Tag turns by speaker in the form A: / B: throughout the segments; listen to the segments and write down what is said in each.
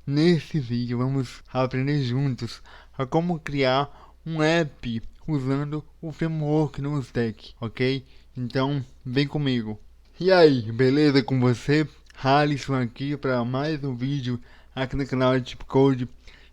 A: Nesse vídeo vamos aprender juntos a como criar um app usando o framework no Stack, ok? Então vem comigo. E aí, beleza com você? Alisson aqui para mais um vídeo aqui no canal Tipo Code.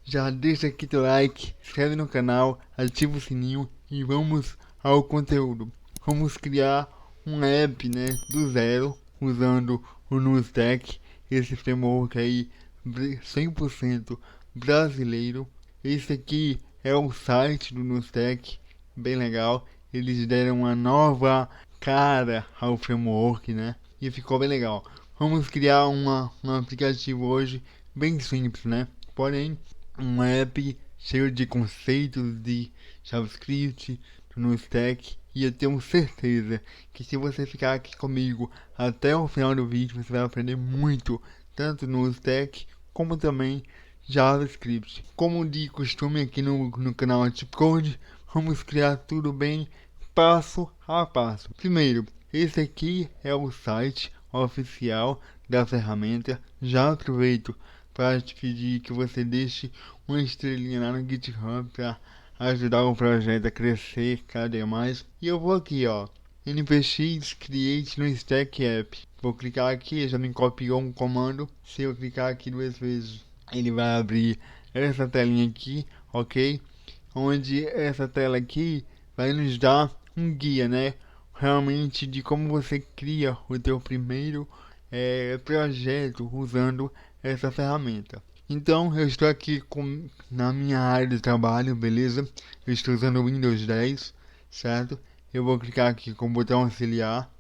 A: Já deixa aqui teu like, se inscreve no canal, ativa o sininho e vamos ao conteúdo. Vamos criar um app, né, do zero, usando o NuStack, esse framework aí 100% brasileiro. Esse aqui é o site do NuStack, bem legal. Eles deram uma nova cara ao framework, né? E ficou bem legal. Vamos criar um aplicativo hoje bem simples, né? Porém, um app cheio de conceitos de JavaScript no Stack. E eu tenho certeza que se você ficar aqui comigo até o final do vídeo, você vai aprender muito, tanto no Stack como também JavaScript. Como de costume aqui no canal Tipcode, vamos criar tudo bem passo a passo. Primeiro, esse aqui é o site oficial da ferramenta. Já aproveito para te pedir que você deixe uma estrelinha lá no GitHub para ajudar o projeto a crescer cada dia mais. E eu vou aqui, ó, npx create no Stack App. Vou clicar aqui, já me copiou um comando. Se eu clicar aqui duas vezes, ele vai abrir essa telinha aqui, ok? Onde essa tela aqui vai nos dar um guia, né? Realmente de como você cria o teu primeiro projeto usando essa ferramenta. Então eu estou aqui na minha área de trabalho, beleza? Eu estou usando o Windows 10, certo? Eu vou clicar aqui com o botão auxiliar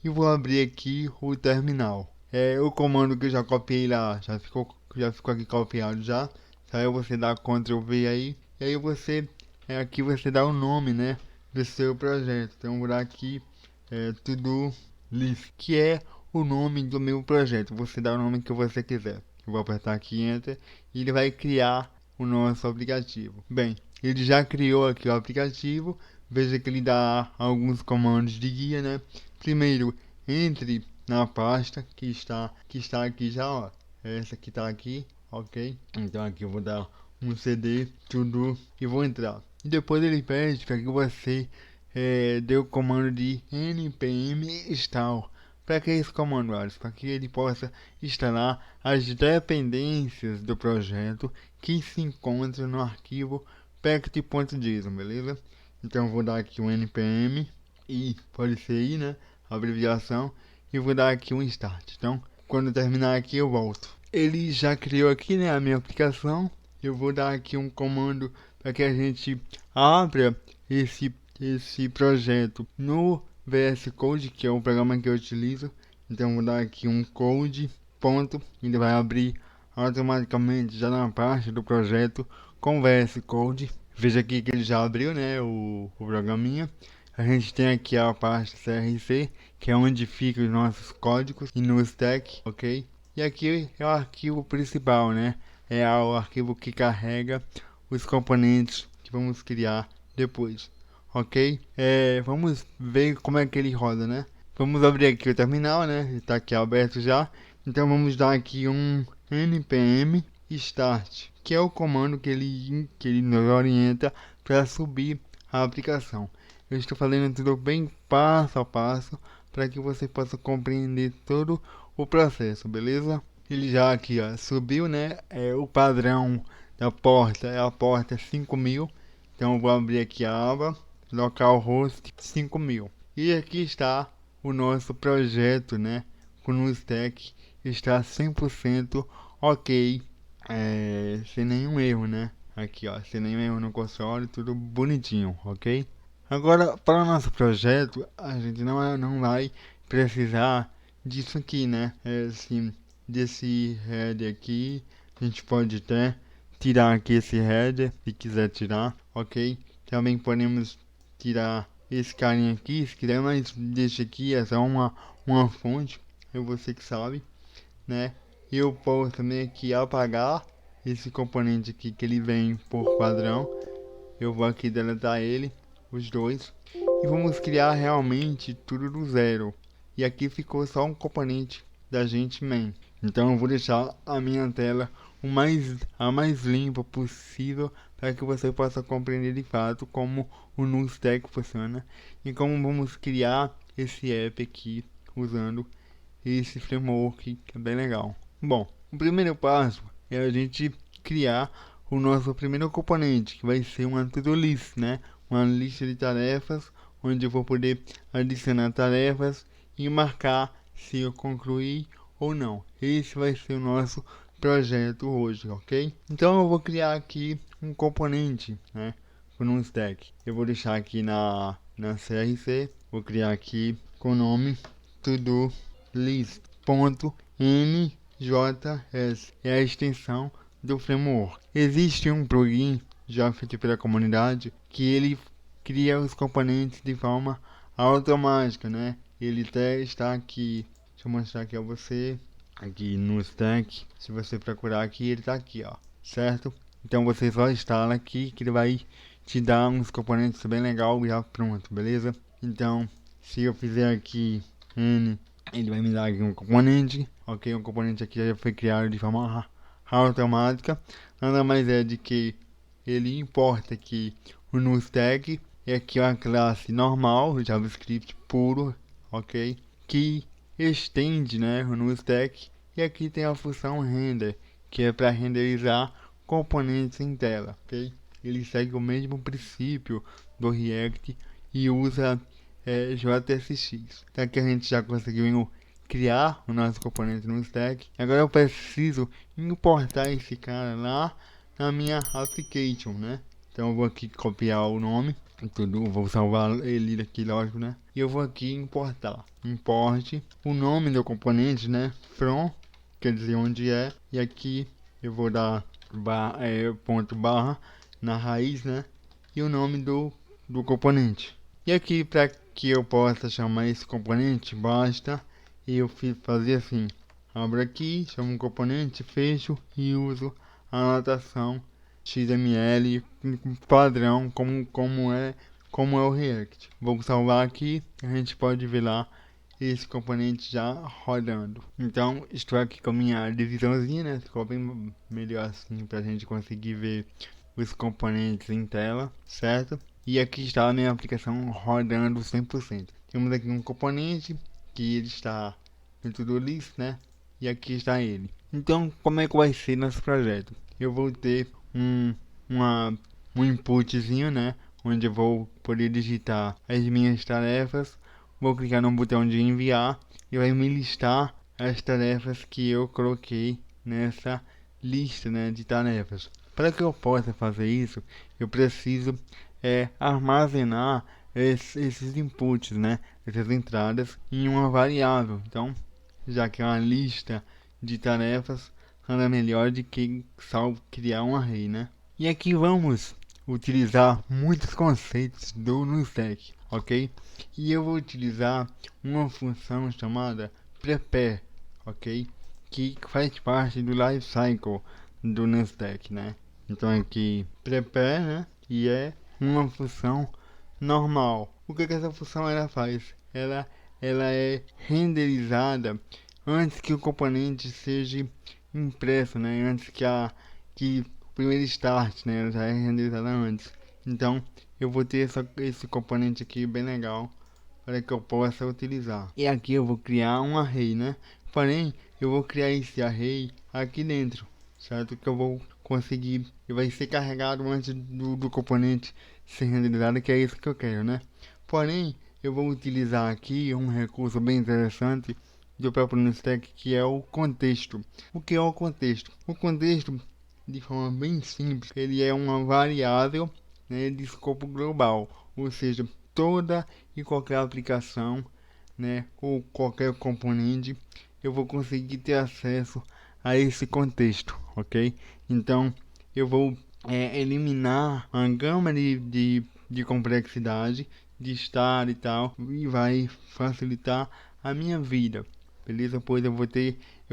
A: e vou abrir aqui o terminal. O comando que eu já copiei lá já ficou aqui copiado já. Aí você dá Ctrl V aí e aí você aqui você dá o nome, né, do seu projeto. Então eu vou dar aqui To-Do List, que é o nome do meu projeto. Você dá o nome que você quiser. Eu vou apertar aqui Enter e ele vai criar o nosso aplicativo. Bem, ele já criou aqui o aplicativo. Veja que ele dá alguns comandos de guia, né? Primeiro, entre na pasta que está aqui já, ó. Essa que está aqui, ok? Então aqui eu vou dar um CD, tudo, e vou entrar. E depois ele pede para que você dê o comando de npm install. Para que esse comando, Alisson? Para que ele possa instalar as dependências do projeto que se encontram no arquivo pact.json, beleza? Então vou dar aqui um npm e pode ser aí, né? A abreviação, e vou dar aqui um start. Então, quando terminar aqui eu volto. Ele já criou aqui, né, a minha aplicação. Eu vou dar aqui um comando para que a gente abra esse projeto no VS Code, que é o programa que eu utilizo. Então vou dar aqui um code, ponto, ele vai abrir automaticamente já na parte do projeto com VS Code. Veja aqui que ele já abriu, né, o programinha. A gente tem aqui a parte CRC, que é onde ficam os nossos códigos, e no stack, ok? E aqui é o arquivo principal, né? É o arquivo que carrega os componentes que vamos criar depois, ok? Vamos ver como é que ele roda, né? Vamos abrir aqui o terminal, né? Ele está aqui aberto já. Então vamos dar aqui um npm start, que é o comando que ele nos orienta para subir a aplicação. Eu estou fazendo tudo bem passo a passo para que você possa compreender todo o processo, beleza? Ele já aqui, ó, subiu, né? O padrão da porta é a porta 5000. Então eu vou abrir aqui a aba localhost 5000. E aqui está o nosso projeto, né? Com o stack está 100% ok, sem nenhum erro, né? Aqui, ó, sem nenhum erro no console, tudo bonitinho, ok? Agora, para o nosso projeto, a gente não vai precisar disso aqui, né? Assim, desse header aqui, a gente pode até tirar aqui esse header, se quiser tirar, ok? Também podemos tirar esse carinha aqui, se quiser, mas deixa aqui, é só uma fonte, é você que sabe, né? Eu posso também aqui apagar esse componente aqui que ele vem por padrão. Eu vou aqui deletar ele, os dois, e vamos criar realmente tudo do zero. E aqui ficou só um componente da gente main. Então eu vou deixar a minha tela a mais limpa possível para que você possa compreender de fato como o NuStack funciona e como vamos criar esse app aqui usando esse framework que é bem legal. Bom, o primeiro passo é a gente criar o nosso primeiro componente, que vai ser uma to-do list, né? Uma lista de tarefas, onde eu vou poder adicionar tarefas e marcar se eu concluí ou não. Esse vai ser o nosso projeto hoje, ok? Então eu vou criar aqui um componente, né? Com um stack. Eu vou deixar aqui na CRC, vou criar aqui com o nome to-do list.njs, é a extensão do framework. Existe um plugin já feito pela comunidade que ele cria os componentes de forma automática, né? Ele até está aqui, deixa eu mostrar aqui a você, aqui no stack, se você procurar aqui, ele está aqui, ó, certo? Então você só instala aqui que ele vai te dar uns componentes bem legal já pronto, beleza? Então, se eu fizer aqui N, ele vai me dar aqui um componente, ok? Um componente aqui já foi criado de forma automática, nada mais é de que ele importa aqui o NuStack, é aqui uma classe normal, JavaScript puro, ok? Que estende, né, o NuStack, e aqui tem a função render, que é para renderizar componentes em tela, ok? Ele segue o mesmo princípio do React e usa JSX. Então aqui a gente já conseguiu criar o nosso componente no stack. Agora eu preciso importar esse cara lá na minha application, né? Então eu vou aqui copiar o nome, tudo, vou salvar ele aqui, lógico, né? E eu vou aqui importar. Importe o nome do componente, né? From, quer dizer onde é. E aqui eu vou dar ponto barra na raiz, né? E o nome do componente. E aqui para que eu possa chamar esse componente, basta eu fazer assim. Abro aqui, chamo um componente, fecho e uso a anotação XML padrão como é o React. Vou salvar aqui, a gente pode ver lá esse componente já rodando. Então estou aqui com a minha divisãozinha, né? Ficou bem melhor assim para a gente conseguir ver os componentes em tela, certo? E aqui está a minha aplicação rodando 100%. Temos aqui um componente que ele está no to-do list, né? E aqui está ele. Então, como é que vai ser nosso projeto? Eu vou ter um inputzinho, né? Onde eu vou poder digitar as minhas tarefas. Vou clicar no botão de enviar e vai me listar as tarefas que eu coloquei nessa lista, né, de tarefas. Para que eu possa fazer isso, eu preciso armazenar esses inputs, né, essas entradas em uma variável. Então, já que é uma lista de tarefas, nada melhor do que só criar um array, né? E aqui vamos utilizar muitos conceitos do NuStack, ok? E eu vou utilizar uma função chamada prepare, ok? Que faz parte do lifecycle do NuStack, né? Então aqui prepare, né? E é uma função normal. O que essa função ela faz? Ela é renderizada antes que o componente seja impresso, né? Antes que o primeiro start, né? Ela já é renderizada antes. Então eu vou ter esse componente aqui bem legal para que eu possa utilizar. E aqui eu vou criar um array, né? Porém, eu vou criar esse array aqui dentro, certo? Que eu vou conseguir, e vai ser carregado antes do componente ser renderizado, que é isso que eu quero, né? Porém, eu vou utilizar aqui um recurso bem interessante do próprio NuStack, que é o contexto. O que é o contexto? O contexto, de forma bem simples, ele é uma variável, né, de escopo global, ou seja, toda e qualquer aplicação, né, ou qualquer componente, eu vou conseguir ter acesso a esse contexto, ok? Então eu vou eliminar uma gama de complexidade, de estar e tal, e vai facilitar a minha vida, beleza? Pois eu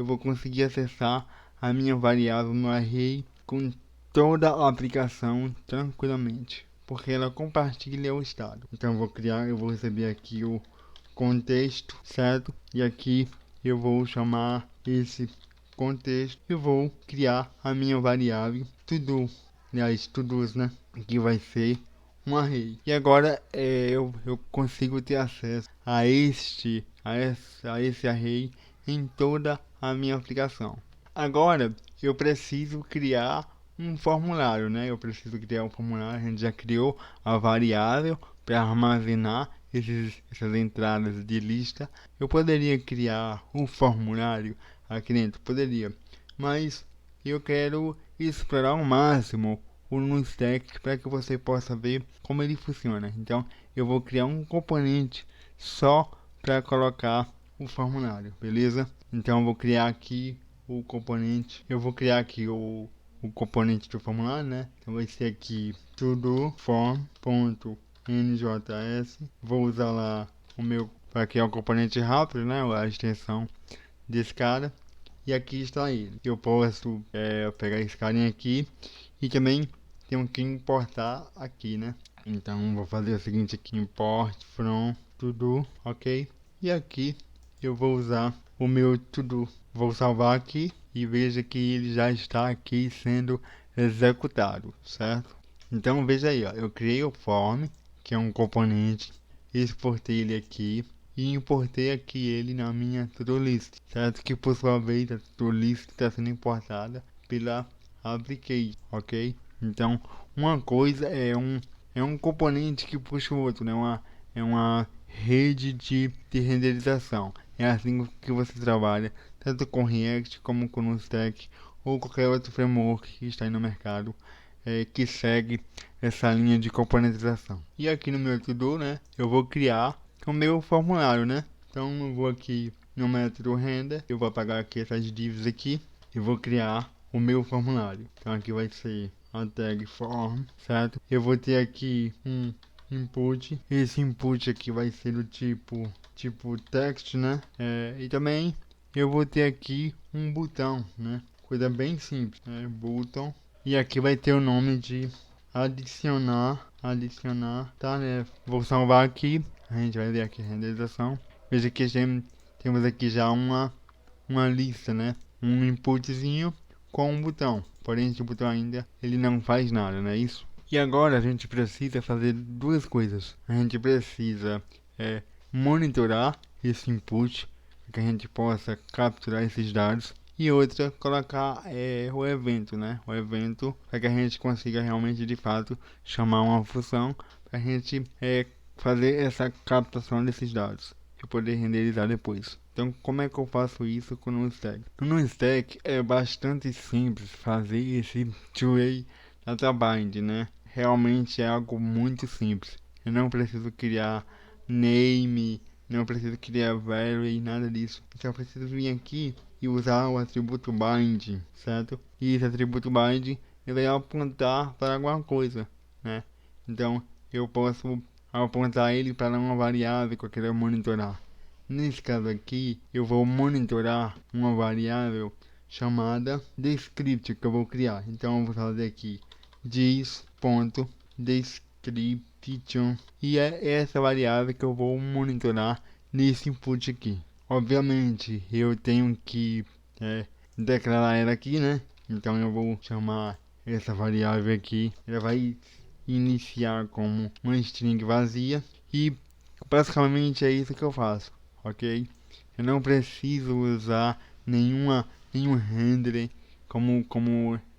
A: vou conseguir acessar a minha variável no array com toda a aplicação tranquilamente, porque ela compartilha o estado. Então eu vou receber aqui o contexto, certo? E aqui eu vou chamar esse contexto e vou criar a minha variável to-do, aliás, to-dos, né, que vai ser um array. E agora eu consigo ter acesso a esse array em toda a minha aplicação. Agora eu preciso criar um formulário, né? Eu preciso criar um formulário. A gente já criou a variável para armazenar essas entradas de lista. Eu poderia criar um formulário aqui dentro, poderia, mas eu quero explorar ao máximo o NuStack para que você possa ver como ele funciona. Então eu vou criar um componente só para colocar o formulário, beleza? Então eu vou criar aqui o componente, eu vou criar aqui o componente do formulário, né? Então vai ser aqui todo form.njs. Vou usar lá o meu para criar o componente rápido, né? A extensão desse cara. E aqui está ele. Eu posso pegar esse carinha aqui e também tenho que importar aqui, né? Então vou fazer o seguinte aqui, import from todo, ok? E aqui eu vou usar o meu to-do. Vou salvar aqui e veja que ele já está aqui sendo executado, certo? Então veja aí, ó, eu criei o form, que é um componente, exportei ele aqui e importei aqui ele na minha to-do list, certo? Que por sua vez a to-do list está sendo importada pela application, ok? Então uma coisa é um componente que puxa o outro, né? É uma rede de renderização. É assim que você trabalha, tanto com React como com o Stack ou qualquer outro framework que está aí no mercado que segue essa linha de componentização. E aqui no meu to-do, né, eu vou criar o meu formulário, né? Então eu vou aqui no método render, eu vou apagar aqui essas divs aqui e vou criar o meu formulário. Então aqui vai ser a tag form, certo? Eu vou ter aqui um input. Esse input aqui vai ser do tipo text, né? E também eu vou ter aqui um botão, né? Coisa bem simples, né? Button. E aqui vai ter o nome de adicionar tarefa. Vou salvar aqui. A gente vai ver aqui a renderização. Veja que temos aqui já uma lista, né? Um inputzinho com um botão. Porém, esse botão ainda ele não faz nada, não é isso? E agora a gente precisa fazer duas coisas. A gente precisa monitorar esse input para que a gente possa capturar esses dados. E outra, colocar o evento, né? O evento para que a gente consiga realmente de fato chamar uma função para a gente fazer essa captação desses dados e poder renderizar depois. Então, como é que eu faço isso com o NuStack? No NuStack é bastante simples fazer esse two-way data bind, né? Realmente é algo muito simples. Eu não preciso criar name, não preciso criar value, nada disso. Então eu preciso vir aqui e usar o atributo bind, certo? E esse atributo bind ele vai apontar para alguma coisa, né? Então eu posso apontar ele para uma variável que eu quero monitorar. Nesse caso aqui, eu vou monitorar uma variável chamada descript que eu vou criar. Então eu vou fazer aqui this.description e é essa variável que eu vou monitorar nesse input aqui. Obviamente eu tenho que declarar ela aqui, né? Então eu vou chamar essa variável aqui. Ela vai iniciar como uma string vazia e basicamente é isso que eu faço, ok? Eu não preciso usar nenhum render como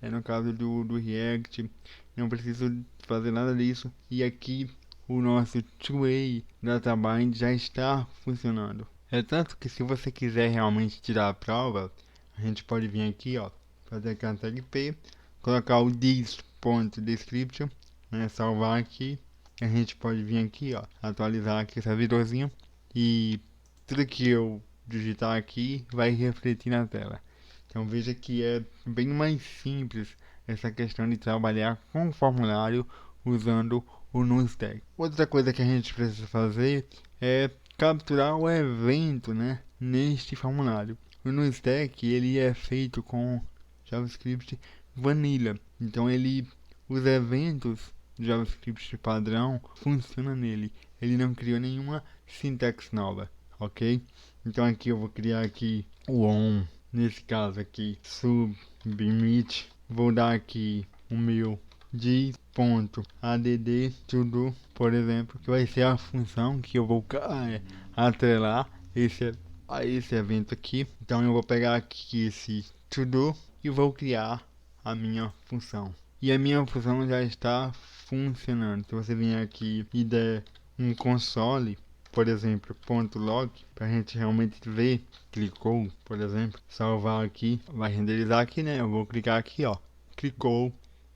A: é no caso do React. Não preciso fazer nada disso. E aqui o nosso two-way data bind já está funcionando. É tanto que se você quiser realmente tirar a prova, a gente pode vir aqui, ó, fazer aqui a tag p, colocar o this.description, né, salvar aqui. A gente pode vir aqui, ó, atualizar aqui essa servidorzinho e tudo que eu digitar aqui vai refletir na tela. Então veja que é bem mais simples essa questão de trabalhar com o formulário usando o NuStack. Outra coisa que a gente precisa fazer é capturar o evento, né, neste formulário. O NuStack ele é feito com JavaScript Vanilla, então os eventos do JavaScript padrão funcionam nele. Ele não criou nenhuma sintaxe nova, ok? Então aqui eu vou criar aqui o on nesse caso aqui, submit, vou dar aqui o meu diz.add todo, por exemplo, que vai ser a função que eu vou atrelar a esse evento aqui. Então eu vou pegar aqui esse todo e vou criar a minha função. E a minha função já está funcionando. Se você vier aqui e der um console, por exemplo, .log, para a gente realmente ver, clicou, por exemplo, salvar aqui, vai renderizar aqui, né? Eu vou clicar aqui, ó, clicou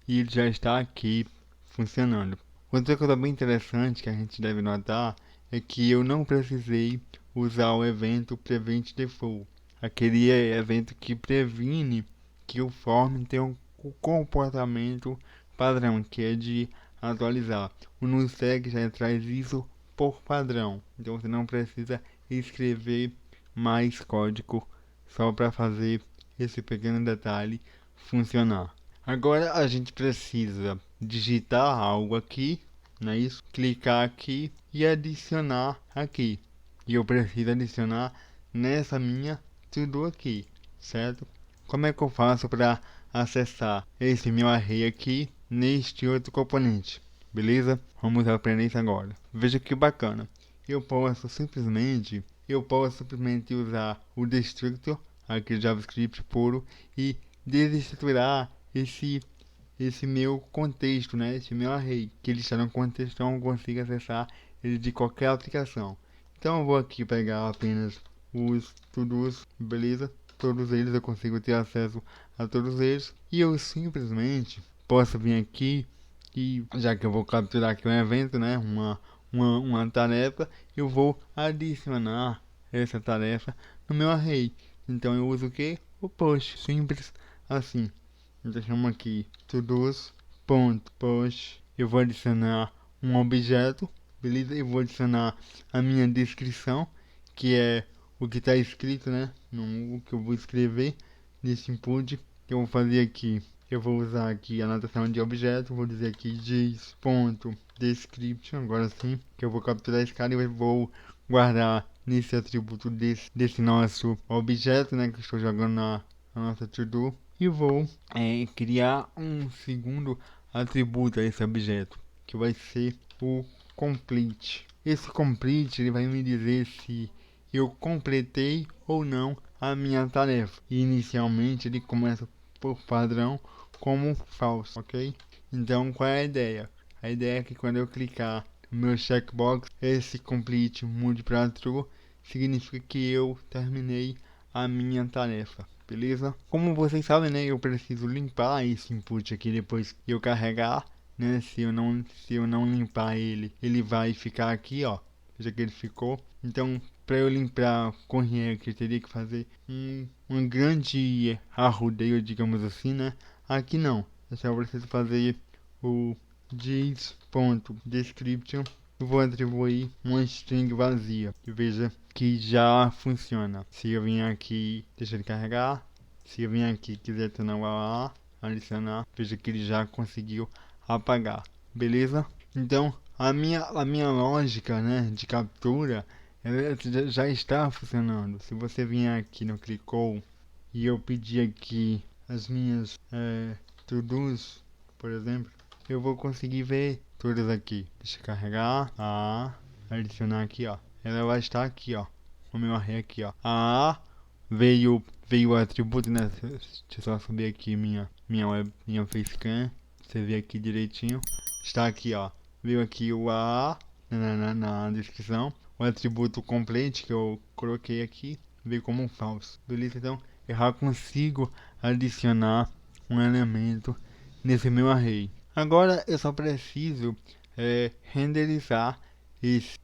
A: e ele já está aqui funcionando. Outra coisa bem interessante que a gente deve notar é que eu não precisei usar o evento prevent default, aquele evento que previne que o form tenha o comportamento padrão, que é de atualizar. O NuStec já traz isso por padrão, então você não precisa escrever mais código só para fazer esse pequeno detalhe funcionar. Agora a gente precisa digitar algo aqui, não é isso? Clicar aqui e adicionar aqui. E eu preciso adicionar nessa minha tudo aqui, certo? Como é que eu faço para acessar esse meu array aqui neste outro componente? Beleza? Vamos aprender isso agora. Veja que bacana. Eu posso simplesmente usar o destructor, aqui JavaScript puro, e desestruturar esse meu contexto, né? Esse meu array, que ele está no contexto, então eu consigo acessar ele de qualquer aplicação. Então eu vou aqui pegar apenas os todos, beleza? Todos eles eu consigo ter acesso a todos eles, e eu simplesmente posso vir aqui e, já que eu vou capturar aqui um evento, né? Uma tarefa, eu vou adicionar essa tarefa no meu array. Então eu uso o que? O post, simples assim. Então chamo aqui todos.post. Eu vou adicionar um objeto, beleza? Eu vou adicionar a minha descrição, que é o que está escrito, né? O que eu vou escrever nesse input. Que eu vou fazer aqui. Eu vou usar aqui a anotação de objeto. Vou dizer aqui diz.description. Agora sim, que eu vou capturar esse cara e vou guardar nesse atributo desse nosso objeto, né? Que eu estou jogando na nossa to-do. E vou criar um segundo atributo a esse objeto, que vai ser o complete. Esse complete ele vai me dizer se eu completei ou não a minha tarefa. E inicialmente ele começa por padrão como false, ok? Então qual é a ideia? A ideia é que quando eu clicar no meu checkbox, esse complete mude para true, significa que eu terminei a minha tarefa. Beleza? Como vocês sabem, né, eu preciso limpar esse input aqui depois que eu carregar, né? Se eu não limpar ele, ele vai ficar aqui, ó. Veja que ele ficou. Então, para eu limpar com React, eu teria que fazer um grande arrodeio, digamos assim, né? Aqui não. Eu só preciso fazer o diz.description. Eu vou atribuir uma string vazia. E veja que já funciona. Se eu vim aqui, deixa ele carregar. Se eu vim aqui e quiser adicionar, veja que ele já conseguiu apagar. Beleza? Então, a minha lógica, né, de captura, ela já está funcionando. Se você vier aqui no clicou e eu pedir aqui as minhas to-dos, por exemplo, eu vou conseguir ver todas aqui. Deixa eu carregar, adicionar aqui, ó. Ela vai estar aqui, ó, o meu array aqui, ó. Veio o atributo, né? Deixa eu só subir aqui minha facecam. Você vê aqui direitinho. Está aqui, ó. Veio aqui o na descrição. O atributo complete que eu coloquei aqui veio como um falso. Beleza? Então eu já consigo adicionar um elemento nesse meu array. Agora eu só preciso renderizar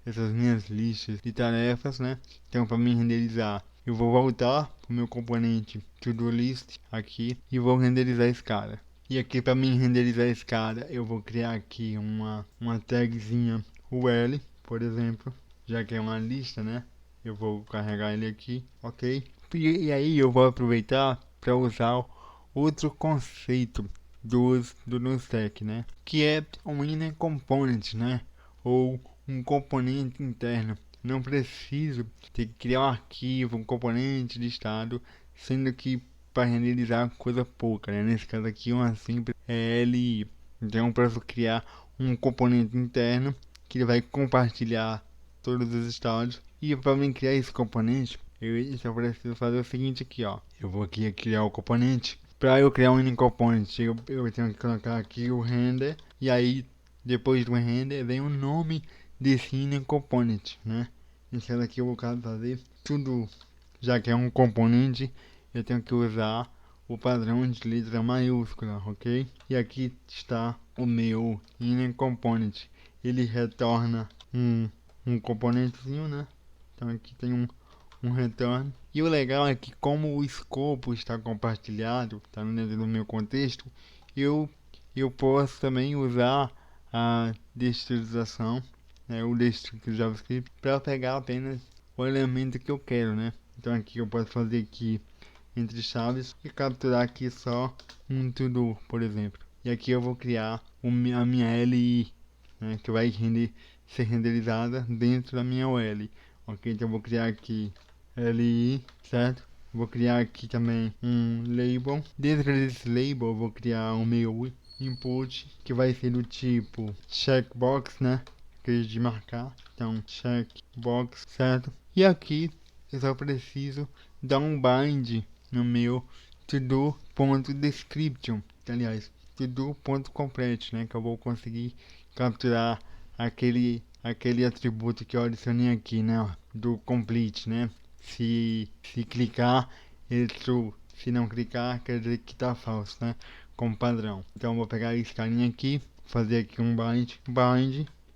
A: essas minhas listas de tarefas, né? Então para mim renderizar, eu vou voltar para o meu componente to-do list aqui e vou renderizar esse cara. E aqui para mim renderizar esse cara, eu vou criar aqui uma tagzinha UL, por exemplo, já que é uma lista, né? Eu vou carregar ele aqui, ok? E aí eu vou aproveitar para usar outro conceito do NuStec, né? Que é um inner component, né? Ou um componente interno. Não preciso ter que criar um arquivo, um componente listado sendo que para renderizar coisa pouca, né? Nesse caso aqui uma simples LI. Então eu posso criar um componente interno que ele vai compartilhar todos os estados. E para mim criar esse componente, eu só preciso fazer o seguinte aqui, ó. Eu vou aqui criar o componente. Para eu criar um mini component, eu tenho que colocar aqui o render. E aí, depois do render, vem o nome desse mini component, né? Nesse aqui eu vou fazer tudo, já que é um componente, eu tenho que usar o padrão de letra maiúscula, ok? E aqui está o meu inner component. Ele retorna um componentezinho, né? Então aqui tem um return. E o legal é que como o escopo está compartilhado, está dentro do meu contexto, eu, eu posso também usar a destilização, né, o destro JavaScript, para pegar apenas o elemento que eu quero, né? Então aqui eu posso fazer aqui entre chaves e capturar aqui só um to-do, por exemplo. E aqui eu vou criar a minha LI, né, que vai ser renderizada dentro da minha OL. Ok, então eu vou criar aqui LI, certo? Vou criar aqui também um label. Dentro desse label eu vou criar o meu input, que vai ser do tipo checkbox, né? Que é de marcar. Então, checkbox, certo? E aqui eu só preciso dar um bind no meu todo.description, aliás, todo.complete, né? Que eu vou conseguir capturar aquele atributo que eu adicionei aqui, né? Do complete, né? Se clicar, ele true. Se não clicar, quer dizer que tá falso, né? Como padrão. Então eu vou pegar esse carinha aqui, fazer aqui um bind.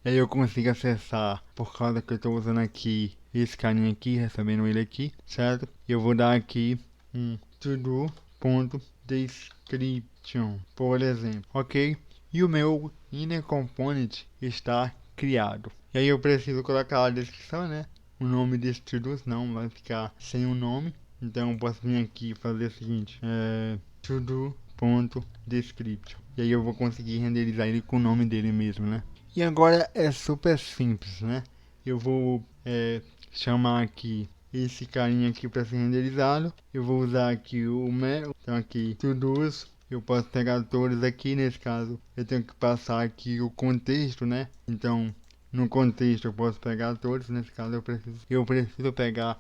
A: E aí eu consigo acessar, por causa que eu estou usando aqui esse carinha aqui, recebendo ele aqui, certo? Eu vou dar aqui um todo.description, por exemplo, ok? E o meu inner component está criado. E aí eu preciso colocar a descrição, né? O nome desse to-do, não vai ficar sem o nome. Então eu posso vir aqui e fazer o seguinte, to-do.description. E aí eu vou conseguir renderizar ele com o nome dele mesmo, né? E agora é super simples, né? Eu vou chamar aqui esse carinha aqui para ser renderizado. Eu vou usar aqui o mero, então aqui todos. Eu posso pegar todos aqui, nesse caso eu tenho que passar aqui o contexto, né? Então no contexto eu posso pegar todos, nesse caso eu preciso pegar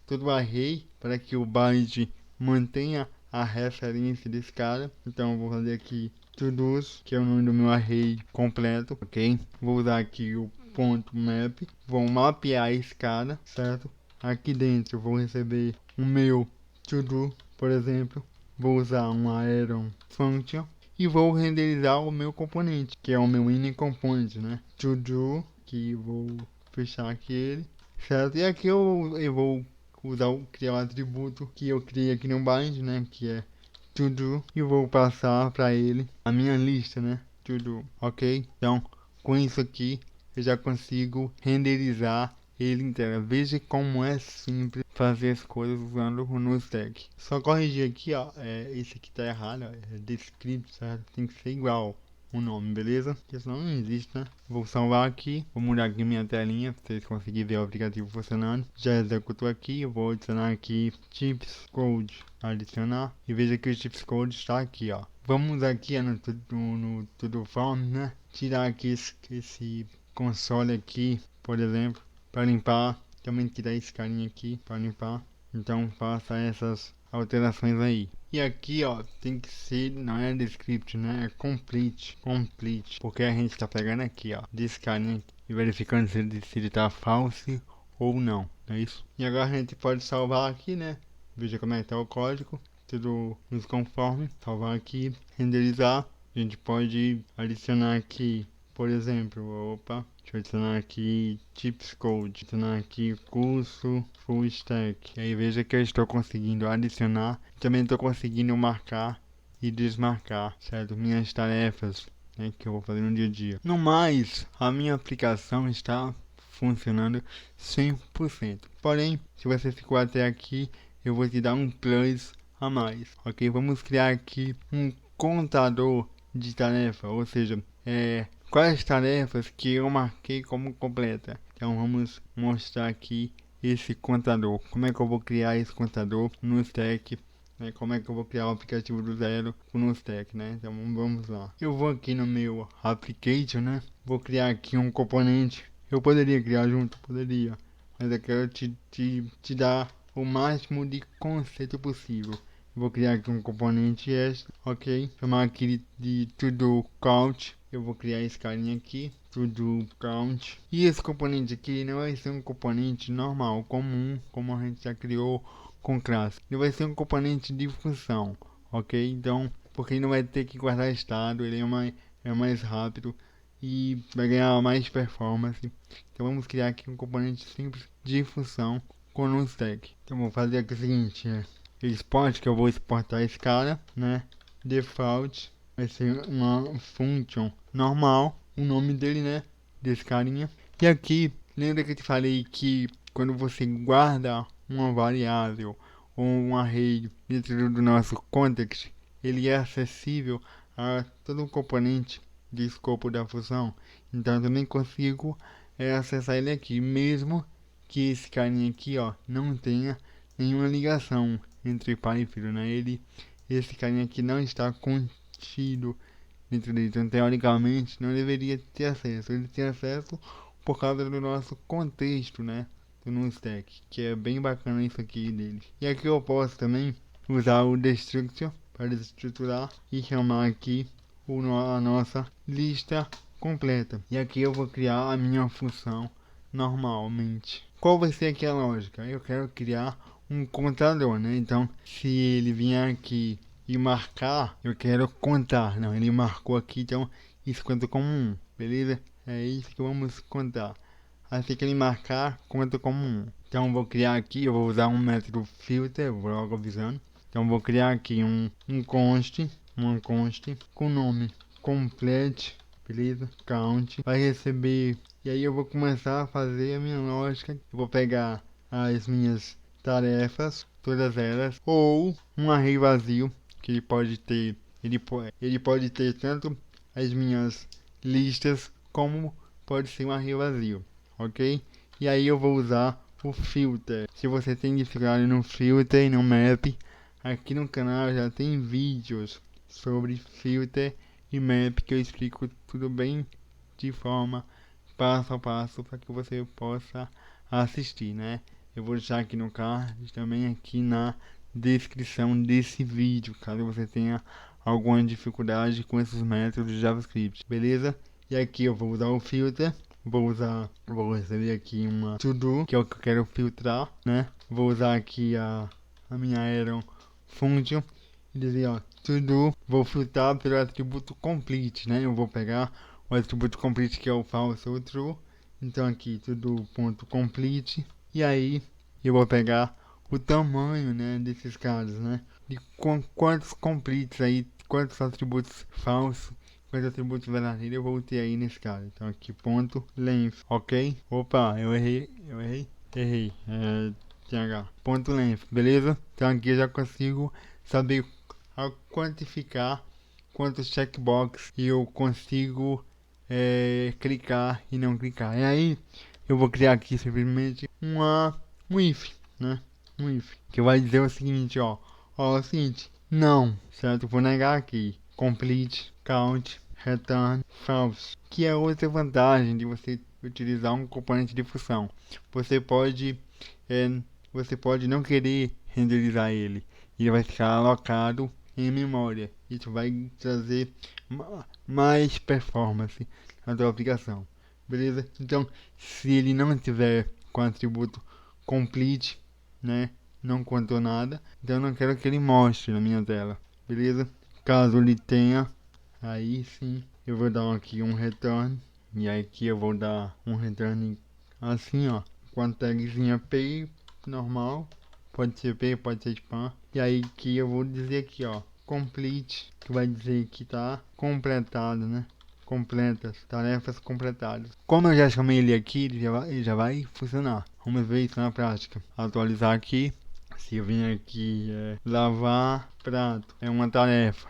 A: todo o array para que o bind mantenha a referência desse cara. Então eu vou fazer aqui todos, que é o nome do meu array completo, ok? Vou usar aqui o ponto map, vou mapear esse cara, certo? Aqui dentro eu vou receber o meu to-do, por exemplo. Vou usar um iron function e vou renderizar o meu componente, que é o meu inner component, né? To-do, que vou fechar aqui ele, certo? E aqui eu vou criar o atributo que eu criei aqui no bind, né? Que é to-do, e vou passar para ele a minha lista, né? To-do, ok? Então, com isso aqui, eu já consigo renderizar ele inteiro. Veja como é simples fazer as coisas usando o NuStack. Só corrigir aqui, ó, esse aqui tá errado, ó, é descript, certo? Tem que ser igual o nome, beleza? Porque senão não existe, né? Vou salvar aqui, vou mudar aqui minha telinha, para vocês conseguirem ver o aplicativo funcionando. Já executou aqui, eu vou adicionar aqui Tips Code, adicionar, e veja que o Tips Code está aqui, ó. Vamos aqui no Todo Form, né? Tirar aqui esse console aqui, por exemplo, para limpar. Também tirar esse carinha aqui para limpar. Então faça essas alterações aí. E aqui, ó, tem que ser, não é descript, né? É complete, porque a gente tá pegando aqui, ó, desse carinha aqui, e verificando se ele tá falso ou não, é isso? E agora a gente pode salvar aqui, né? Veja como é que tá o código, tudo nos conforme. Salvar aqui, renderizar. A gente pode adicionar aqui, por exemplo, deixa eu adicionar aqui Tips Code, adicionar aqui curso Full Stack. E aí veja que eu estou conseguindo adicionar, também estou conseguindo marcar e desmarcar, certo? Minhas tarefas, né, que eu vou fazer no dia a dia. No mais, a minha aplicação está funcionando 100%. Porém, se você ficou até aqui, eu vou te dar um plus a mais, ok? Vamos criar aqui um contador de tarefa, ou seja, quais tarefas que eu marquei como completa. Então vamos mostrar aqui esse contador. Como é que eu vou criar esse contador no Stack? Né? Como é que eu vou criar o aplicativo do zero no Stack, né? Então vamos lá. Eu vou aqui no meu application, né? Vou criar aqui um componente. Eu poderia criar junto, poderia, mas eu quero te dar o máximo de conceito possível. Vou criar aqui um componente extra, ok? Chamar aqui de todo count. Eu vou criar esse carinha aqui, todo count. E esse componente aqui não vai ser um componente normal, comum, como a gente já criou com classe. Ele vai ser um componente de função, ok? Então, porque ele não vai ter que guardar estado, ele é mais rápido e vai ganhar mais performance. Então vamos criar aqui um componente simples de função com um stack. Então vou fazer aqui o seguinte, export, que eu vou exportar esse cara, né? Default vai ser uma function normal, o nome dele, né? Desse carinha. E aqui, lembra que eu te falei que quando você guarda uma variável ou um array dentro do nosso context, ele é acessível a todo o componente de escopo da função. Então eu também consigo acessar ele aqui, mesmo que esse carinha aqui, ó, não tenha nenhuma ligação entre pai e filho, né? Esse carinha aqui não está contido dentro dele, então teoricamente não deveria ter acesso. Ele tem acesso por causa do nosso contexto, né? No stack, que é bem bacana isso aqui dele. E aqui eu posso também usar o destructor para desestruturar e chamar aqui a nossa lista completa. E aqui eu vou criar a minha função normalmente. Qual vai ser aqui a lógica? Eu quero criar um contador, né? Então, se ele vier aqui e marcar, eu quero contar. Não, ele marcou aqui, então isso conta como 1, beleza? É isso que vamos contar. Assim que ele marcar, conta como 1. Então vou criar aqui, eu vou usar um método filter, vou logo avisando. Então vou criar aqui um const com nome complete, beleza? Count, vai receber, e aí eu vou começar a fazer a minha lógica. Eu vou pegar as minhas tarefas, todas elas, ou um array vazio, que ele pode ter tanto as minhas listas, como pode ser um array vazio, ok? E aí eu vou usar o filter. Se você tem dificuldade no filter e no map, aqui no canal já tem vídeos sobre filter e map que eu explico tudo bem de forma passo a passo para que você possa assistir, né? Eu vou deixar aqui no card, também aqui na descrição desse vídeo, caso você tenha alguma dificuldade com esses métodos de JavaScript, beleza? E aqui eu vou usar o filter, vou receber aqui uma to-do, que é o que eu quero filtrar, né? Vou usar aqui a minha Aeron Function e dizer, ó, to-do, vou filtrar pelo atributo complete, né? Eu vou pegar o atributo complete, que é o false ou true. Então aqui todo.complete, e aí eu vou pegar o tamanho, né, desses casos, né, de quantos completes aí, quantos atributos falsos, quantos atributos verdadeiros eu vou ter aí nesse caso. Então aqui ponto length, ok? Opa, eu errei, TH, ponto length, beleza? Então aqui eu já consigo saber quantificar quantos checkbox eu consigo clicar e não clicar. E aí eu vou criar aqui simplesmente um if, né? Um if que vai dizer o seguinte, ó, o seguinte, não, certo? Vou negar aqui, complete, count, return, false, que é outra vantagem de você utilizar um componente de função. Você pode não querer renderizar ele, ele vai ficar alocado em memória. Isso vai trazer mais performance na tua aplicação, beleza? Então, se ele não tiver com atributo complete, né, não contou nada, então eu não quero que ele mostre na minha tela, beleza? Caso ele tenha, aí sim eu vou dar aqui um return, e aqui eu vou dar um return assim, ó, com a tagzinha pay normal, pode ser pay, pode ser spam, e aí que eu vou dizer aqui, ó, complete, que vai dizer que tá completado, né? Completas, tarefas completadas. Como eu já chamei ele aqui, ele já vai funcionar. Vamos ver isso na prática. Atualizar aqui. Se eu vim aqui lavar prato, é uma tarefa.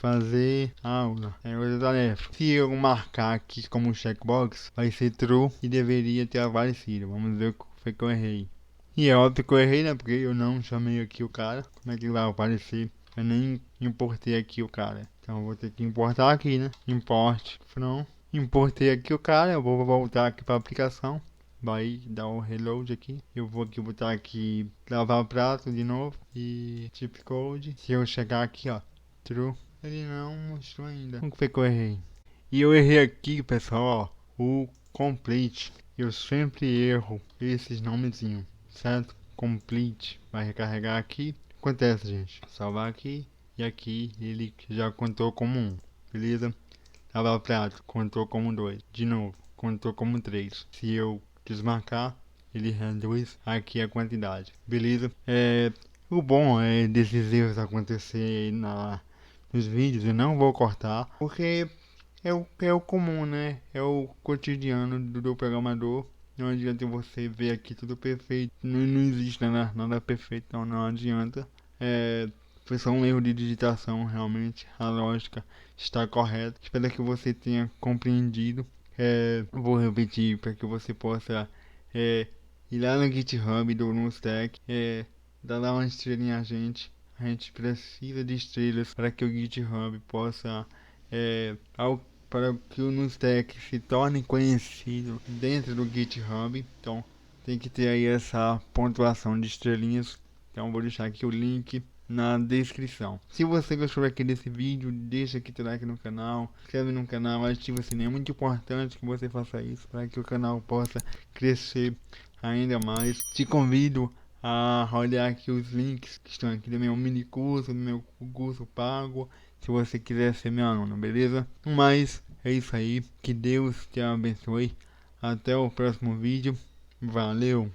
A: fazer aula. É outra tarefa. Se eu marcar aqui como checkbox, vai ser true e deveria ter aparecido. Vamos ver o que foi que eu errei. E é óbvio que eu errei, né? Porque eu não chamei aqui o cara. Como é que vai aparecer? Eu nem importei aqui o cara. Então eu vou ter que importar aqui, né? Import from. Importei aqui o cara. Eu vou voltar aqui para a aplicação. Vai dar o reload aqui. Eu vou aqui botar aqui lavar o prato de novo. E chip code. Se eu chegar aqui, ó. True. Ele não mostrou ainda. Como que foi que eu errei? E eu errei aqui, pessoal, ó. O complete. Eu sempre erro esses nomezinhos. Certo? Complete. Vai recarregar aqui. Acontece, gente. Salvar aqui. E aqui ele já contou como 1. Beleza? Lavar o prato. Contou como 2. De novo. Contou como 3. Se eu desmarcar, ele reduz aqui a quantidade. Beleza? O bom é desses erros acontecer nos vídeos. Eu não vou cortar. Porque é o comum, né? É o cotidiano do programador. Não adianta você ver aqui tudo perfeito. Não existe nada perfeito, então não adianta. Foi só um erro de digitação, realmente. A lógica está correta. Espero que você tenha compreendido. Vou repetir para que você possa ir lá no GitHub do Nustack. Dar lá uma estrelinha a gente. A gente precisa de estrelas para que o GitHub possa para que o Nustack se torne conhecido dentro do GitHub. Então tem que ter aí essa pontuação de estrelinhas. Então vou deixar aqui o link na descrição. Se você gostou aqui desse vídeo, deixa aqui teu like no canal, inscreve no canal, ativa o sininho. É muito importante que você faça isso para que o canal possa crescer ainda mais. Te convido a olhar aqui os links que estão aqui do meu mini curso, do meu curso pago, se você quiser ser meu aluno, beleza? Mas é isso aí, que Deus te abençoe. Até o próximo vídeo. Valeu!